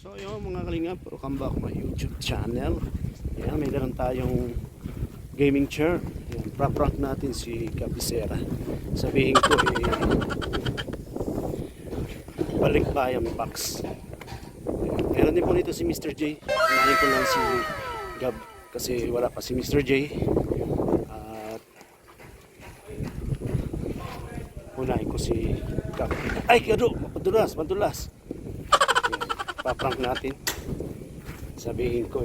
So yun mga kalingap, welcome back my YouTube channel. Ayan, may dalang tayong gaming chair. Ayan, pra-prank natin si Kabisera. Sabihin ko balikbayan box. Ayan, meron din po nito si Mr. J. Unahin ko lang si Gab kasi wala pa si Mr. J. At unahin ko si Gab. Ay, kado! Madulas! Paprank natin. Sabihin ko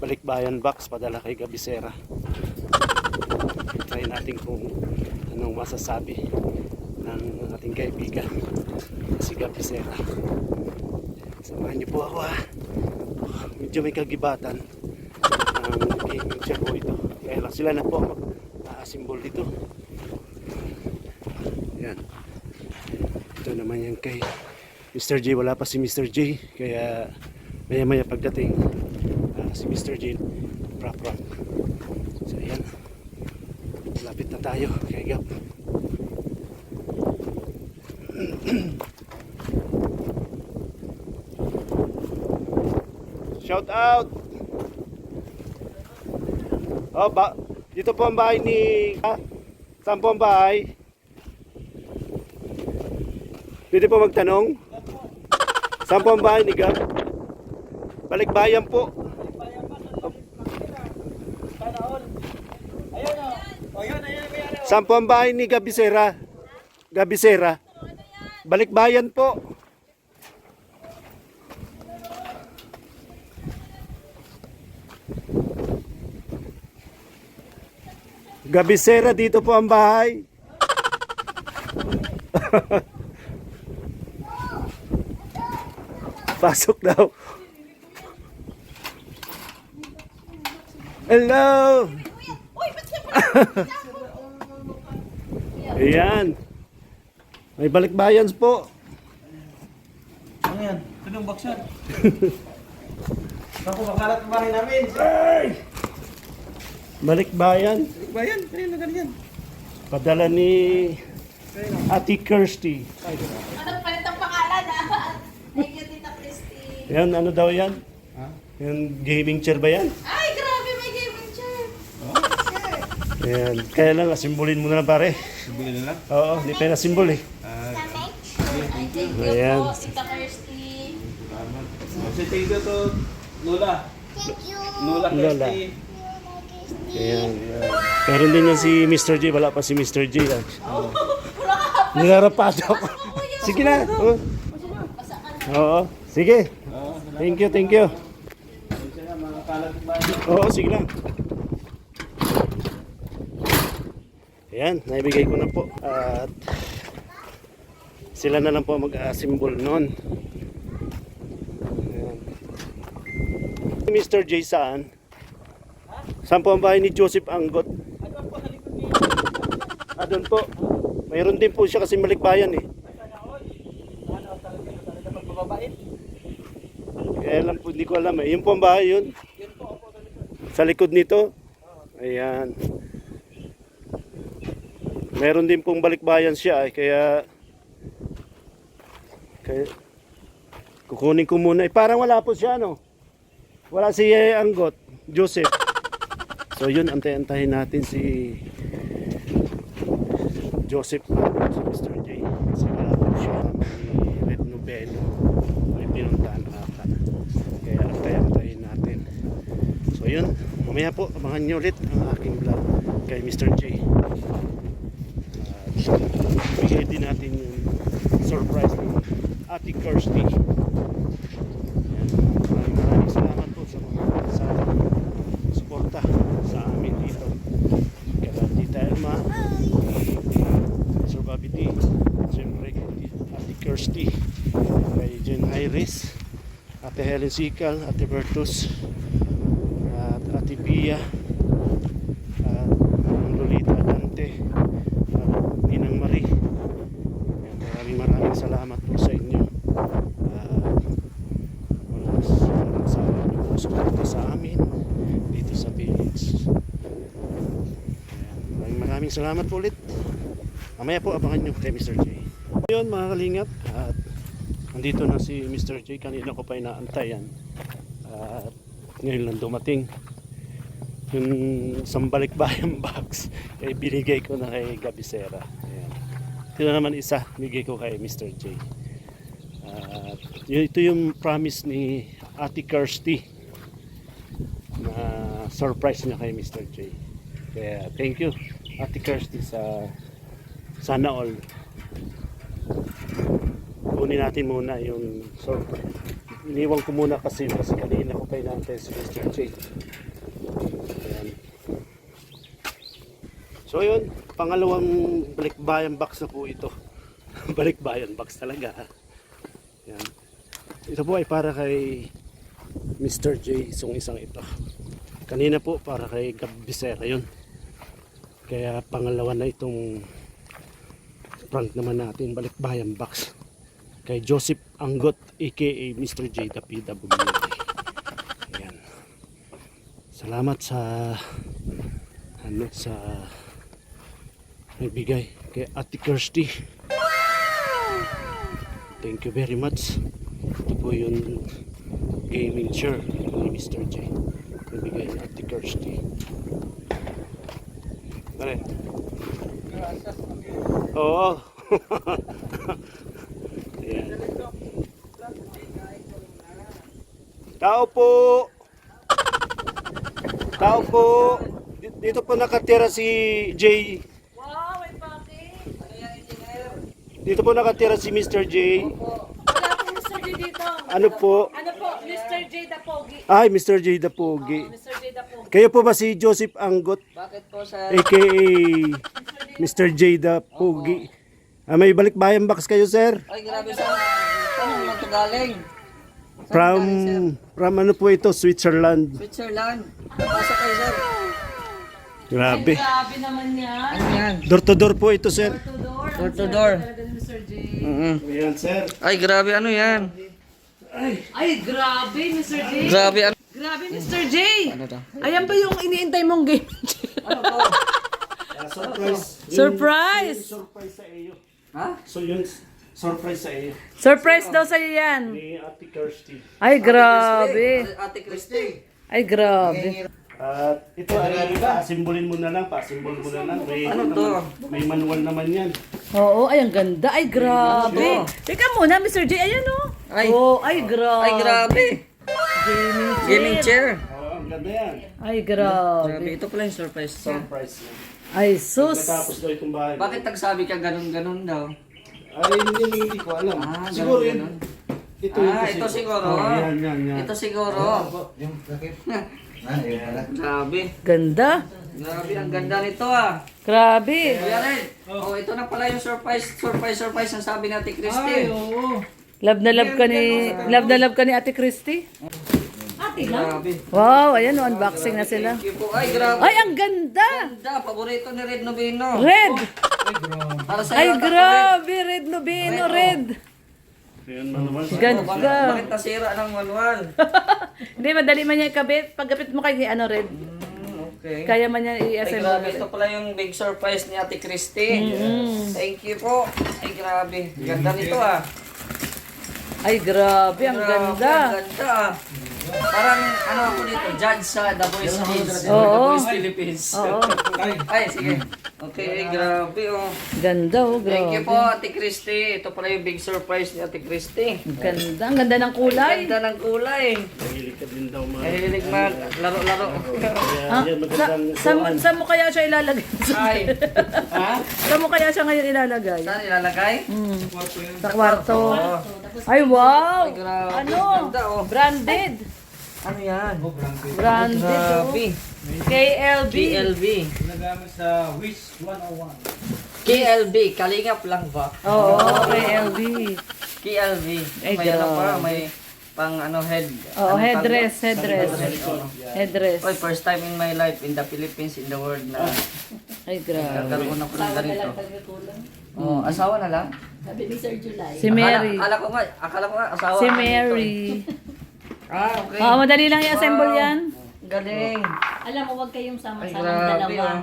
balikbayan box padala kay Kabisera. Try natin kung anong masasabi ng ating kaibigan si Kabisera. Samahan niyo po ako ha. Medyo may kagibatan ang gaming chair ko ito. Kaya lang sila na po mag-asimbol dito. Yan. Ito naman yan kay Mr. J. Wala pa si Mr. J. Kaya maya pagdating si Mr. J. Prank. So ayan. Malapit na tayo kay Gab. Shout out. Oh, dito po ang bahay ni saan po ang bahay? Pwede po magtanong? Saan po ang bahay ni Gab? Balikbayan po. Saan po ang bahay ni Kabisera? Kabisera? Balikbayan po. Kabisera, dito po ang bahay. Pasok daw. Hello. Ayan. May balikbayan po. Ano yan? Anong baksan? Ako, makalat ang bahay namin. Ay! Balikbayan. Bayan, kanina ganyan. Padala ni Ate Kirsty. Anong palit ang pangalan ah? Thank you, Tita Christy. Yan, ano daw yan? Ha? Yung gaming chair ba yan? Ay, grabe, may gaming chair. Ayan. Kaya lang, asimbolin mo na lang pare. Bili na lang. Oo, hindi pa na simbol eh. Ay, thank you Ayan. po, Tita Christy. Salamat. Kasi thank you to Lola. Thank you. Lola Lola. Kirsty. Ayan. Meron din yan si Mr. J. Wala pa si Mr. J. Oh, Nilarapasok. Sige na. Oo. Oo. Sige. Thank you. Kasi na, mga kalat ang bahay. Oo, sige lang. Ayan, naibigay ko na po. At sila na lang po mag-assemble nun. Ayan. Mr. J saan? Saan po ang bahay ni Joseph Anggot? Doon po. Mayroon din po siya kasi malikbayan eh. Kaya lang po, hindi ko alam eh. Yun po ang bahay yun. Sa likod nito. Ayan. Meron din pong balikbayan siya eh. Kaya kukunin ko muna. Eh, parang wala po siya no. Wala si Anggot, Joseph. So yun, antay-antahin natin si Joseph, si Mr. J. Kasi wala po siya may red noveno. May pinuntahan ata. Kaya antay-antahin natin. So yun, mamaya po, abangan nyo ulit ang aking vlog kay Mr. J. Bigay din natin yung surprise ni Ate Kirsty. Maraming salamat po sa mga suporta sa amin dito. Kaya Tita Elma, Sir Bobby D, siyempre Ate Kirsty, kay Jen Iris, Ate Helen Sikal, Ate Bertus, at Ate Pia, at Lolita Dante, at Ninang Marie. Maraming salamat po sa inyo. Walang sawa niyo po suporta sa amin dito sa village. Maraming salamat po ulit. Mamaya po abangan nyo kay Mr. J. Yun mga kalingap, at Andito na si Mr. J. Kanina ko pa inaantayan. At ngayon lang dumating. Yung sambalikbayang box ay binigay ko na kay Gabisera. Ayan. Ito na naman isa, bigay ko kay Mr. J. At ito yung promise ni Ate Kirsty na surprise niya kay Mr. J. Kaya thank you Ate Kirsty sa sana all. Kunin natin muna yung surprise. Iniwan ko muna kasi kanina ko pa inaantay si Mr. J. Ayan. So yun, pangalawang balikbayan box na po ito. Balikbayan box talaga. Ayan. Ito po ay para kay Mr. J. Isang ito. Kanina po para kay Gabisera yun. Kaya pangalawa na itong prank naman natin, balikbayan box kay Joseph Anggot aka Mr. J the PWD. Ayan. Salamat sa sa nagbigay kay Ate Kirsty. Thank you very much. Ito po yung gaming chair ni Mr. J. Nagbigay ni Ate Kirsty. Pare. Oo. Ayan. Tao po. Tao po. Dito po nakatira si J. Wow, may pake. Dito po nakatira si Mr. J. Wala po Mr. J dito. Ano po? Ano po? Mr. J the Pogi. Ay, Mr. J the Pogi. Mr. J the Pogi. Kayo po ba si Joseph Anggot Bakit po sa aka Mr. J the Pogi? May balikbayan box kayo, sir? Ay grabe sa saan naman ito galing? From ano po ito? Switzerland. Switzerland. Napasok kayo sir. Grabe. Grabe naman yan. Ano yan? Door to door po ito, sir. To door. Door to door. Talaga ni Mr. J. Ayan, sir. Ay grabe ano yan? Ay, grabe Mr. J. Grabe ano? Grabe Mr. J. Ano to? Ayan ba yung iniintay mong game? Ano to? Surprise. Surprise! Surprise sa iyo. Ha? So yun, surprise sa iyo. Surprise daw sa'yo yan. Ni Ate Kirsty. Ay, grabe. Ate Christy. Ay, grabe. At ito ay pasimbolin mo na lang, pasimbol mo na lang. May, Ano to? may manual naman yan. Oo, ay, ang ganda. Ay, grabe. Teka muna, Mr. J. Ayan, oh. Ay. Oh, ay, grabe. Ay grabe. Gaming chair. Oo, ang ganda yan. Ay, Grabe. grabe. Ito pala yung surprise to. Surprise yan. Ay, sus. Natapos daw itong bahay. Bakit nagsabi ka ganun-ganun daw? Ay, hindi ko alam. Ah, Siguro ganun, yun. Ito siguro. Oh, yan. Ito siguro. Grabe. Ganda. Grabe, ang ganda nito ah. Grabe. Kuya Red, oh, ito na pala yung surprise ang sabi natin Christy. Love na love ka ni Ate Christy. Ate lang? Grabe. Wow, ayan, unboxing na sila. Thank you po. Ay, grabe. Ay, ang ganda. Ganda, paborito ni Red Novino. Red. Para sa Ay, grabe. Red Noveno, red. Yan, manual. Ganda. Bakit nasira ng manual? Hindi, madali man niya ikabit. Pagkapit mo kay ano, red. Okay. Kaya man niya Ay, grabe. i-assemble. Ito pala yung big surprise ni Ate Christy. Thank you po. Ay, grabe. Ganda nito ah. Ay, grabe. Ang Grabe, ganda. Ang ganda ah. Parang ano ako dito, judge sa The Voice Kids. Oo. The Voice Philippines. Oo. Ay, sige. Okay, grabe oh. Ganda, oh, Thank you grabe. po, Ate Christy. Ito pala yung big surprise ni Ate Christy. Ang ganda. Ang ganda ng kulay. Ganda ng kulay. Mahilig ka din daw mga. Mahilig laro-laro. Kaya Ah, yan, magandang saan mo kaya siya ilalagay? Ay. Ha? Saan mo kaya siya ngayon ilalagay? Saan ilalagay? Sa kwarto. Oo. Ay, wow! Ay, grabe. Ano? Ganda oh. Branded. Ano yan? Branded, oh. Grabe. KLB. KLB. Ginagamit sa Wish 101. KLB. Kalingap lang ba? Oo, KLB. KLB. Ay, May ano pa, grabe. may pang ano head. Oo, ano headdress, tawag? headdress. Headdress. Oy, first time in my life in the Philippines, in the world na Ay, grabe. nagkaroon ako ng ganito. Oh, asawa na lang? Si Akala, Mary. akala ko nga asawa. Si ano Mary. ito eh. Ah, okay. Oo, madali lang i-assemble Wow. yan. Galing. Alam mo, huwag kayong Ay, sama-sama grabe dalawa. ah.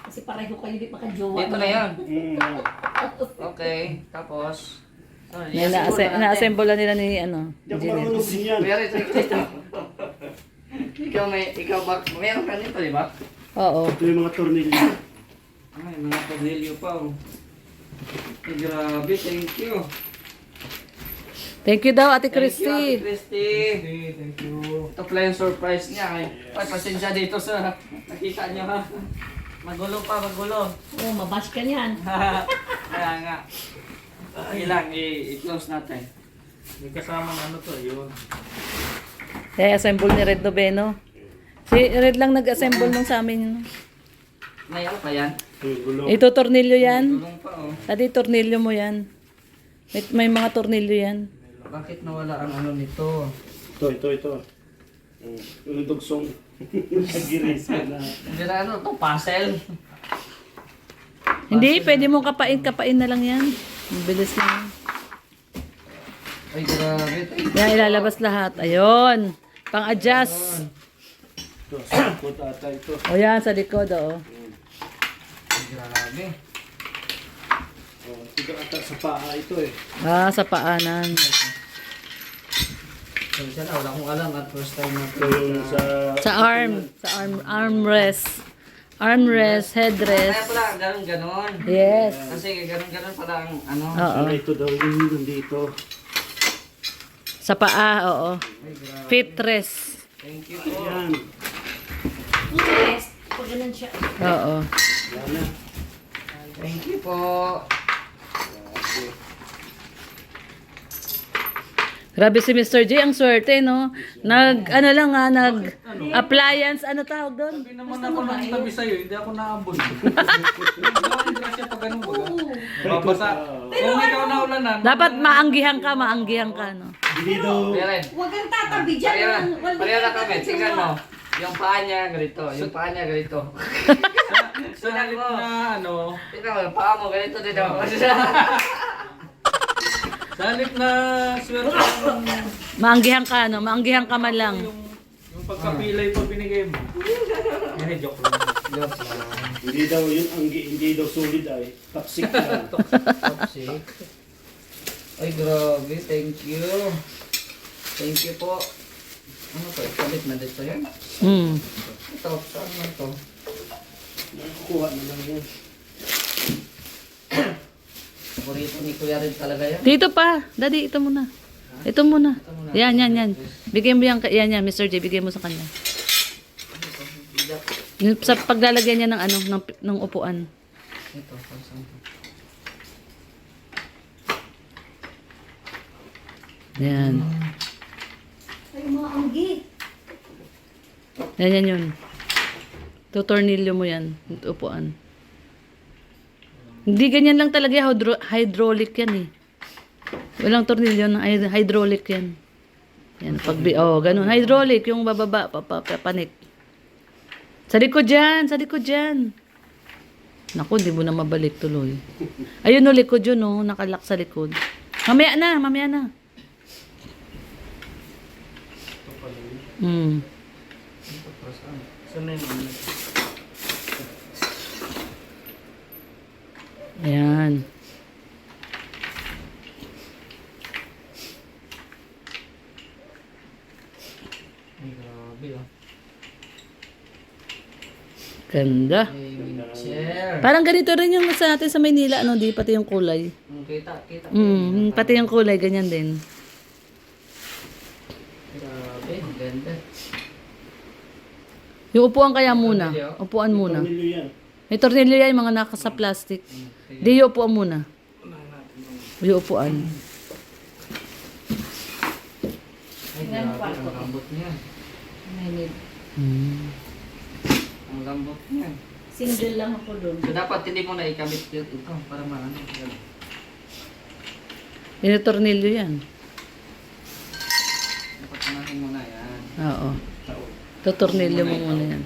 Kasi pareho kayo di pa kajowa. Dito na yan. Mm. Okay, tapos Na-assemble na nila ni ano. Hindi ako marunong din yan. Pero ito. Ikaw ba? Meron ka nito, di ba? Oo. Ito yung mga tornilyo. Ay, mga tornilyo pa, oh. Ay, grabe, thank you. Thank you daw, Ate Thank you, Ate Christy. Christy. Thank you. Ito pala yung surprise niya. Ay, pasensya dito sa nakita niyo, ha? Magulo pa, magulo. Oh, mabash ka niyan. Kaya nga. Sige lang, i-close natin. May kasamang ano to, yun. Kaya assemble ni Red Noveno. Si Red lang nag-assemble nung sa amin. May ano pa yan? Yung gulong. Ito tornilyo yan. Tulong pa, oh. Ate, tornilyo mo yan. May mga tornilyo yan. Bakit nawala ang ano nito? Ito. Yung dugsong. Nag-erase ka na. Hindi na ano, ito puzzle. Hindi, pwede mo kapain na lang yan. Bilis lang. Ay, grabe. Yan, ilalabas lahat. Ayun. Pang-adjust. Ito, sa likod ata ito. O yan, sa likod, oo. Ay, grabe. Ito ata sa paa ito eh. Ah, sa paanan. Sorry na, wala akong alam at first time Ito natin. yung Sa armrest. Armrest, Kaya headrest. pala, ganun-ganon. Yes. Kasi ganun-ganon pala ang ano. Oo. ito daw yung nandito. Sa paa, oo. Ay, grabe. Footrest. Thank you po. Ayan. Oo. Yan na. Thank you po. Grabe si Mr. J, ang swerte, no? Nag-appliance, ano tawag doon? Hindi naman ako nagtabi sa'yo, hindi ako naabot. Gawin grasya pag ganun baga. Babasa. Kung ikaw na ulanan. Dapat maanggihan ka, no? Hindi daw. Beren. Huwag kang tatabi dyan. Pareho na kami. Tingnan mo. Yung paa niya ganito. Yung paa niya ganito. Sa halip na ano, Tingnan mo, yung paa mo ganito din ako. sa halip na swerte Maanggihan ka, no? Maanggihan ka man lang. yung pagkapilay pa binigay mo. Eh, joke lang. Hindi daw yun, hindi daw solid ay. Toxic lang. Toxic. Ay, grabe. Thank you. Thank you po. Ano to? Ikalit na dito yan? Hmm. Ito, saan na to? Nakukuha na lang yan. Paborito ni Kuya rin talaga yan. Dito pa. Daddy, ito muna. Ito muna. Yan. Bigyan mo yan, Mr. J, bigyan mo sa kanya. Yung sa paglalagyan niya ng ano, ng upuan. Ito, saan to? Yan. Ay, mga anggi. Yan yun. Ito, tornilyo mo yan. Ito, upuan. Hindi ganyan lang talaga, hydraulic yan eh. Walang tornilyo, hydraulic yan. Yan, ganun. Hydraulic, yung bababa, papanik. Sa likod dyan. Naku, hindi mo na mabalik tuloy. Ayun o, likod yun o, nakalak sa likod. Mamaya na. Hmm. Saan na yun? Ayan. Ay, grabe oh. Ganda. Ay, chair. Parang ganito rin yung sa atin sa Maynila, ano, di pati yung kulay. Kita. Pati yung kulay, ganyan din. Grabe, ganda. Yung upuan kaya muna. Upuan muna. Tornilyo yan. May tornilyo yan, yung mga naka sa plastic. Di yung upuan muna. Yung upuan. Ay, grabe, ang lambot niya. Hmm. Ang lambot niya. Single lang ako doon. So, dapat hindi mo na ikabit ito para maano. Yung tornilyo yan. Dapat unahin mo na yan. Oo. Ito tornilyo mo muna yan.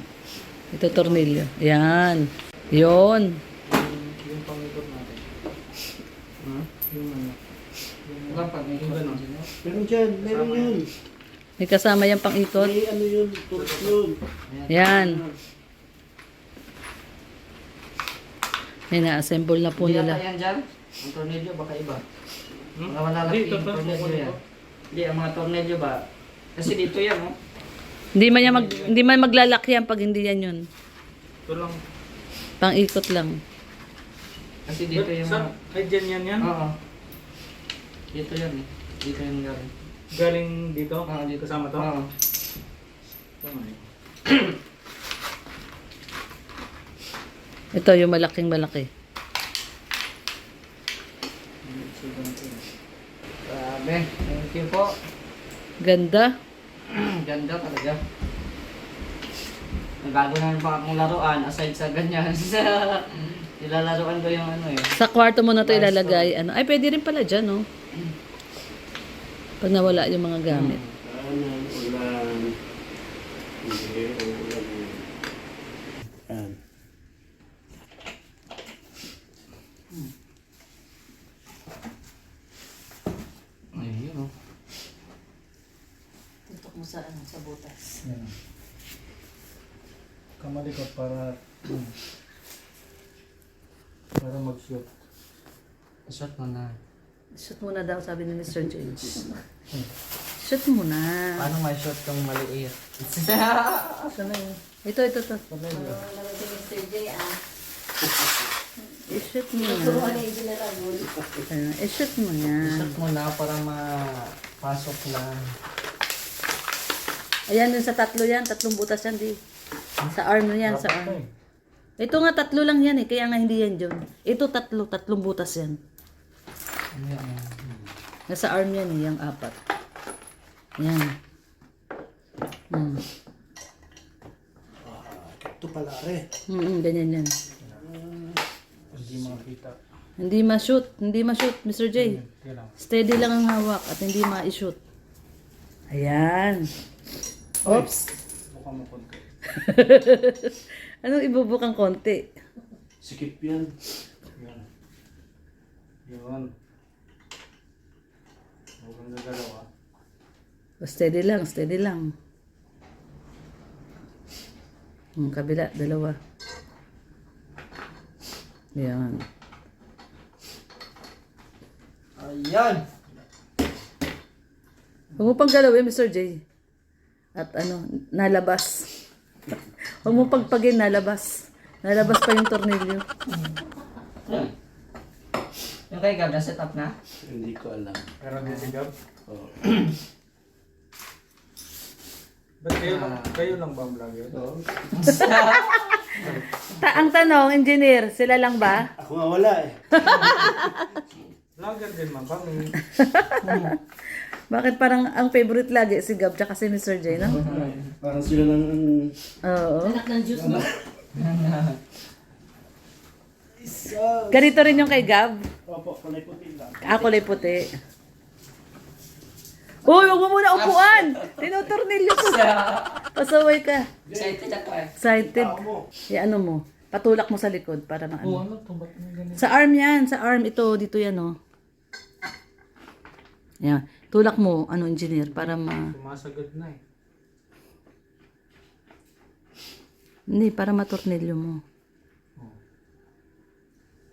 Ito tornilyo. Yan. Yun. Yung pangikot natin. Ha? Yung ano. Wala pag may ikot na. Meron dyan, meron yun. May kasama yung pang-ikot. May ano yun, tools yun. Yan. Yan, na-assemble na po Hindi nila. yata yan dyan. Ang tornilyo baka iba. Baka malalaki Dito yung to, tornilyo kukunin yan. ko. Hindi, ang mga tornilyo ba? Kasi dito yan, oh. Hindi man maglalak yan pag hindi yan yun. Ito lang. Pang-ikot lang. Kasi dito yung mga... Ay, dyan yan. Oo. Dito yan eh. Dito yung galing. Galing dito? Oo, dito. Kasama to? Oo. Tama eh. Ito yung malaking malaki. Grabe. Thank you po. Ganda. Ganda talaga. Nagago na pa akong laruan aside sa ganyan. Ilalaruan ko yung ano eh. Sa kwarto mo na to ilalagay. Ano? Ay, pwede rin pala dyan, no? Pag nawala yung mga gamit. Ulan. Hindi, ulan. Yan. Ayun oh. Tutok mo sa butas. Yan. Kamalikot para mag-shoot. Shot mo na. Shoot muna daw, sabi ni Mr. James. Shoot muna. Paano may shot kang maliit? Ito. I-shoot mo na. I-shoot mo na. Shot mo na para mapasok lang. Ayan, yun sa tatlo yan. Tatlong butas yan, di. Sa arm na yan, sa arm. Ito nga, tatlo lang yan eh. Kaya nga hindi yan dyan. Ito tatlong butas yan. Nasa arm yan eh, yung apat. Yan. Ito pala rin. Ganyan yan. Hindi makakita. Hindi ma-shoot, Mr. J. Yan lang. Steady lang ang hawak at hindi ma-shoot. Ayan. Oops. Mukha mo konti. Anong ibubukang konti? Sikip yan. Yan. Yun. Huwag kang gagalaw ah. Steady lang. Kabila, dalawa. Yan. Ayan! Huwag mo pang galawin, Mr. J. At nalabas. Huwag mo pagpagin, nalabas. Nalabas pa yung tornilyo. Yung kay Gab, na-set up na? Hindi ko alam. Meron din si Gab. Oh. Ba't kayo lang ba ang vlogger? Ang tanong, engineer, sila lang ba? Ako nga wala eh. Vlogger din man kami. Bakit parang ang favorite lagi si Gab tsaka si Mr. J, no? Parang sila lang Oo. Anak ng juice mo. Ganito rin yung kay Gab. Opo, kulay puti lang. Ako kulay puti. Uy, huwag mo muna upuan! Tinutornilyo ko. Pasaway ka. Excited ako eh. Excited. Tao mo. Ano mo? Patulak mo sa likod para maano. Ano to? Ba't may ganito? Sa arm yan, sa arm. Ito, dito yan, oh. Yan. Tulak mo, engineer, para Sumasagad na eh. Hindi, para matornilyo mo.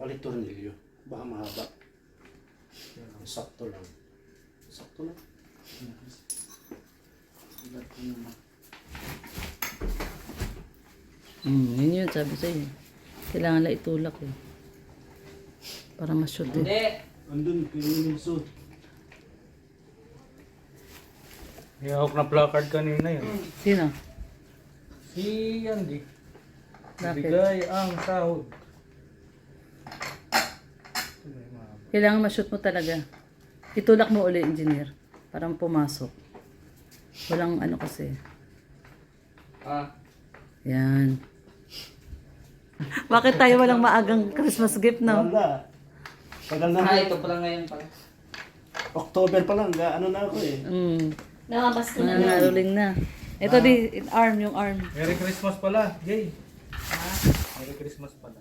Palit tornilyo. Baka mahaba. Sakto lang. Yun yun, sabi sa'yo. Kailangan lang itulak, eh. Para ma-shoot, eh. Hindi! Andun, kinuminso. May hawak na placard kanina yun. Sino? Si Andy. Bakit? Bigay ang sahod. Kailangan ma-shoot mo talaga. Itulak mo uli, engineer. Para pumasok. Walang kasi. Yan. Bakit tayo walang maagang Christmas gift, no? Wala. Tagal na. Ito pala ngayon pala. October pa lang. Ano na ako eh. Nakabas ko na lang. Naruling na. Ito yung arm. Merry Christmas pala, Jay. Merry Christmas pala.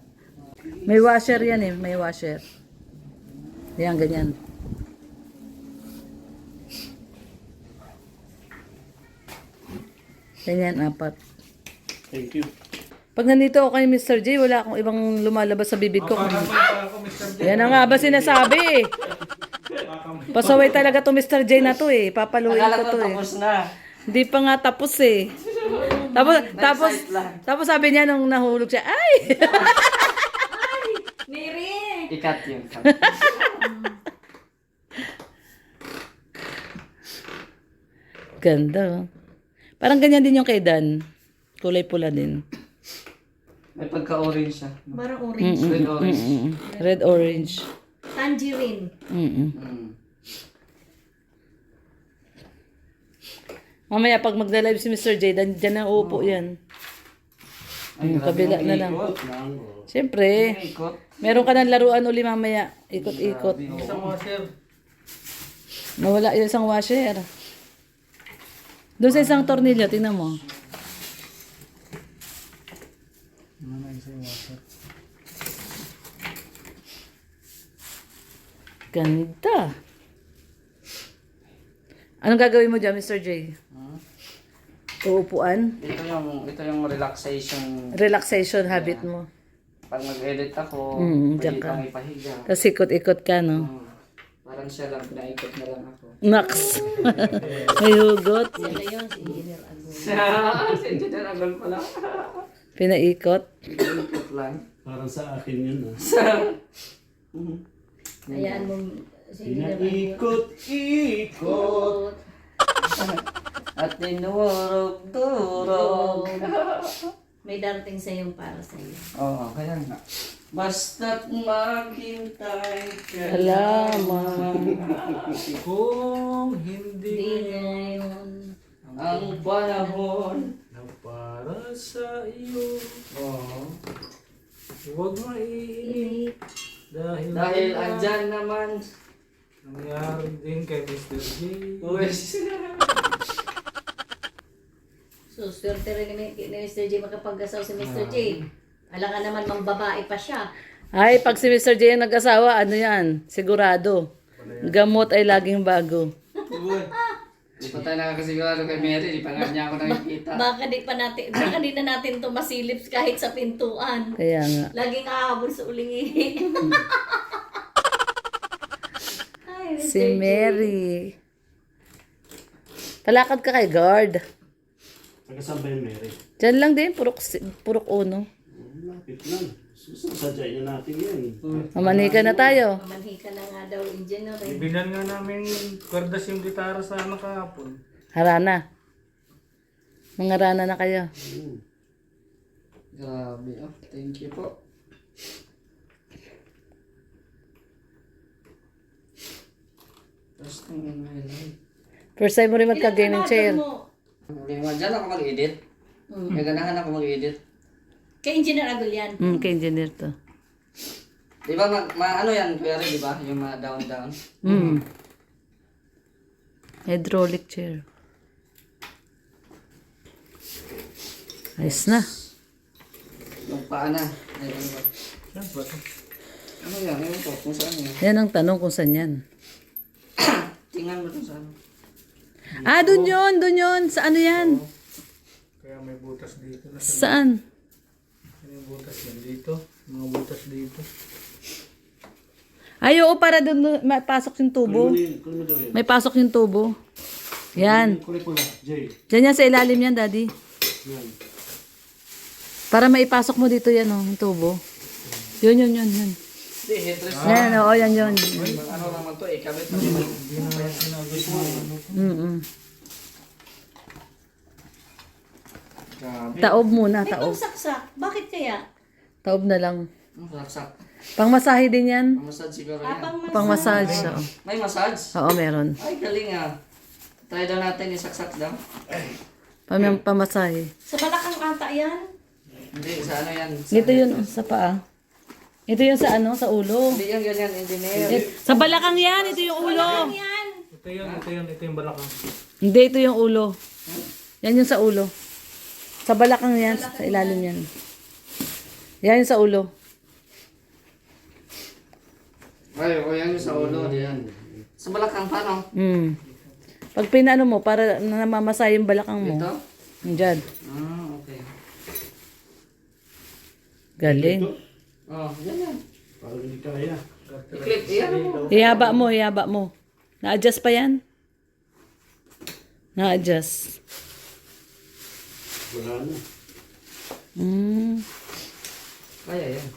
May washer yan eh, may washer. Yan, ganyan. Ganyan, apat. Thank you. Pag nandito ako kay Mr. J, wala akong ibang lumalabas sa bibig ko. Para ako, Mr. J. Yan na nga ba sinasabi? Pasaway talaga to Mr. J na to eh. Papaluin Akala ko ko to eh. tapos na. Hindi pa nga tapos eh. Tapos sabi niya nung nahulog siya, ay! Mary! Ikat yun. Ganda oh. Parang ganyan din yung kay Dan. Kulay pula din. May pagka-orange siya. Parang orange. Red orange. Red orange. Tangerine. Mm-mm. Mm. Mamaya pag magda-live si Mr. J, dyan na uupo yan. Ay, grabe kabila yung na lang. ikot. Siyempre, Yung ikot. meron ka ng laruan uli mamaya. Ikot-ikot. Isang washer. Nawala yung isang washer. Doon sa isang tornilyo, tingnan mo. Ganda. Anong gagawin mo dyan, Mr. J? Uupuan? Ito yung relaxation. Relaxation habit mo. Pag mag-edit ako, diyan pwede ka. kang ipahiga. Tapos ikot-ikot ka, no? Parang siya lang, pinaikot na lang ako. Max. May hugot. Sila yun, si Engineer Agul. Si Engineer Agol pala. Pinaikot. Pinaikot lang. Parang sa akin yun ah. Hayaan mo si Engineer Agul. Ikot-ikot. At tinurog-turog. May darating sa'yo para sa'yo. Oo, kaya nga. Basta't maghintay ka Salamat. Kung Hindi hindi ngayon. ang panahon. na para sa iyo, Oo. huwag maiinip. Dahil andyan naman. Nangyari din kay Mr. J. So, swerte rin ni Mr. J makapag-asaw si Mr. J. Alam ka naman, mambabae pa siya. Ay, pag si Mr. J ang nag-asawa, ano yan? Sigurado. Gamot ay laging bago. Di pa tayo nakakasigurado kay Mary. Di pa nga niya ako nakikita. Baka di na natin to masilip kahit sa pintuan. Kaya nga. Laging hahabol sa ulingi. Ay, Mr. Si J. Mary. Palakad ka kay guard. Taga-saan ba yung Mary? Diyan lang din, purok uno. Lapit lang. Susadyain na natin yan. Mamanika na tayo. Mamanhika na nga daw, Engineer. Eh. Ibilan nga namin kwardas yung gitara sa kahapon. Harana. Mga rana na kayo. Grabe. Oh, thank you po. First time in my life. First time mo rin magka-gaming chair. Hindi mo, dyan ako mag-edit. May ganahan ako mag-edit. Kay Engineer Agul yan. Kay engineer to. Di ba, ano yan, Kuya Ray, di ba? Yung down-down. Hydraulic chair. Ayos na. Yung paa na. Ay, ano ba? Saan ba ito? Ano yan? Ewan ko, kung saan yan. Yan ang tanong kung saan yan. Tingnan mo ito saan. Ah, dun yun. Sa ano yan? Kaya may butas dito. Saan? Ano yung butas yan? Dito. Mga butas dito. Ay, oo, para dun may pasok yung tubo. Kunin mo daw yan. May pasok yung tubo. Yan. Kulay pula. Jay. Diyan yan sa ilalim yan, Daddy. Yan. Para maipasok mo dito yan, oh, yung tubo. Yun. Hindi, headrest. Yan, oo, yan. Ano naman to, ikabit na naman. Grabe. Taob muna, May taob. saksak. Bakit kaya? Taob na lang. Ang saksak. Pangmasahe din yan. Massage siguro yan. Pangmassage, oo. May massage? Oo, meron. Ay, galing ah. Try daw natin isaksak daw. Pamasahe. Sa balakang ata yan. Hindi, sa ano yan? Dito yun, sa paa. Ito yung sa ano, sa ulo. Hindi yan ganyan, engineer. Sa balakang yan, ito yung ulo. Yan. Ito yung balakang. Hindi, ito yung ulo. Yan yung sa ulo. Sa balakang yan, sa ilalim yan. Yan yung sa ulo. Ay, o yan yung sa ulo. Yan. Sa balakang paano? Pag pinano mo, para namamasay yung balakang mo. Dito? Diyan. Ah, okay. Galing. Oh, yan yan. Parang hindi kaya. I-clip, iyan mo. Ihaba mo. Na-adjust pa yan? Na-adjust. Wala na. Kaya yan.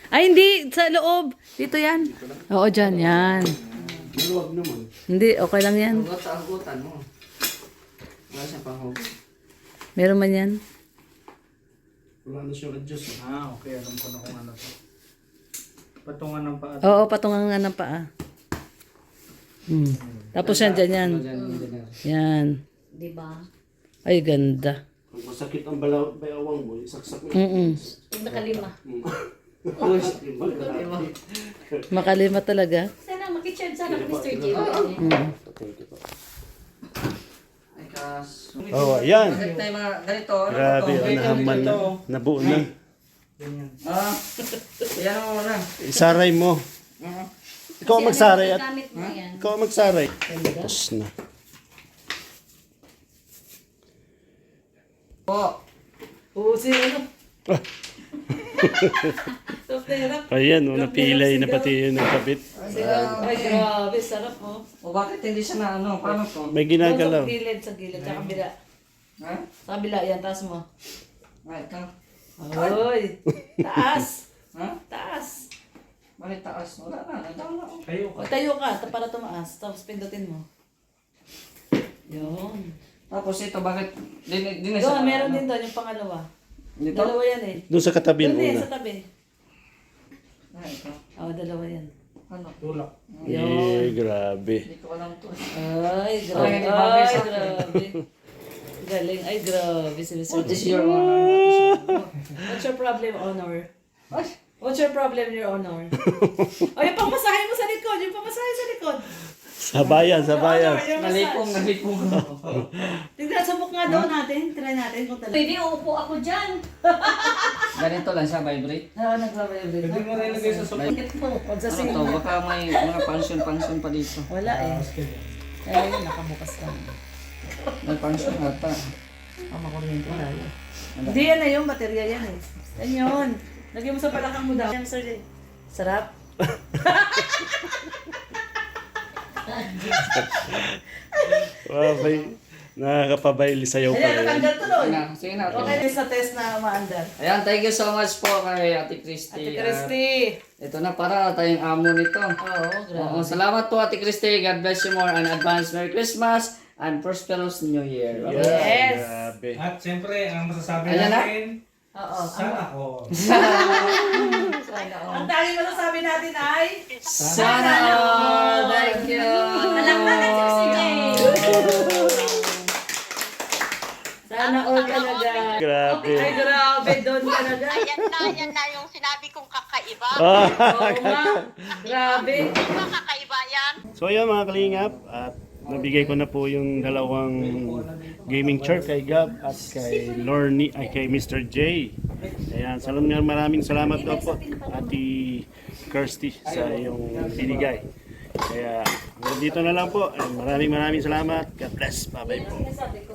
Ay, hindi. Sa loob. Dito yan. Oo, dyan. Yan. Maluwag naman. Hindi, okay lang yan. Hugot sa hugutan mo. Wala siyang panghugot. Meron man yan. Wala na siyang adjust. Okay. Alam ko na kung ano to. Patungan ng paa. Oo, patungan nga ng paa. Tapos yan, dyan yan. Diyan, engineer. Yan. Di ba? Ay, ganda. Pag masakit ang bayawang mo, isaksak mo. Pag nakalima. Makalima talaga. Sana makicharge sana kay Mr. J. Ay, kaso. Oh, ayan. Bakit tayo mga ganito? Ano Grabe, to? nahaman na. Nabuo na. Yan mo na. Isaray mo. Ikaw ang magsaray at Gamit mo yan. ikaw ang magsaray. Tapos na. Po. Oo, sino? Ayan, napilay na pati yun ng kabit. Ay, grabe. Sarap, oh. O bakit hindi siya na ano? Paano to? May ginagalaw. Sa gilid, sa kabila. Ha? Sa kabila, yan. Taas mo. Ay, ito. Oy! Taas! Ha? Taas! Bakit taas? Wala na. Nagdala ko. Tayo ka, para tumaas. Tapos pindutin mo. Yun. Tapos ito, bakit? Di na Doon, siya. meron ano? din doon yung pangalawa. Dito? Dalawa yan eh. Doon sa katabi Doon din, muna. sa tabi. Ah, ito. Oo, dalawa yan. Ano? Tulak. Eh, grabe. Hindi ko alam to. Ay, grabe. Ay, hindi bagay Ay, sa akin. grabe. Galing. Ay, grabe. Si Mr. What is J. your honor? What is your honor? What's your problem, Honor? Ay! What's your problem, Your Honor? O, yung pamasahe mo sa likod. Yung pamasahe sa likod. Sabayan, sabayan. Your Honor, Nalikong, massage. nalikong. Tignan, subok nga daw natin. Try natin kung talaga. Pwede, uupo ako dyan. Ganito lang siya, vibrate. Oo, nagbabibrate. Pwede mo na ilagay sa sopa. Pag sa Ano sink. to? Baka may mga function pa dito. Wala eh. Kaya yun, nakabukas ka. May function ata. Makuryente tayo. Hindi yan na yung baterya yan eh. Yan yun. Lagyan mo sa palakang mo daw. Yan, Sir J. Sarap. Wow, nakakapabayli sayaw pa Ayan, rin. natanggal tuloy. Sige na. Okay din sa test na umaandar. Ayan, thank you so much po kay Ate Ate Christy. Christy. Ito na para tayong amo nito. Oo, grabe. Oo, salamat po Ate Christy. God bless you more and advance Merry Christmas and prosperous New Year. Bye-bye. Yes. Grabe. At siyempre, ang masasabi Ayan na? natin, Oo. sana ko. Ang tanging masasabi natin ay... Sana all. Thank you. Palakpakan si Mr. J. Sana all ka na dyan. Grabe. Ay, grabe. Doon ka na dyan. Yan na yung sinabi kong kakaiba. Ah. Oo nga. Grabe. Di ba kakaiba yan? So ayan mga kalingap, at nabigay ko na po yung dalawang gaming chair kay Gab at kay Lorne, ay kay Mr. J. Ayan, maraming salamat daw po Ate Kirsty sa iyong binigay. Kaya dito na lang po. Maraming salamat. God bless. Bye-bye po. Sabi ko,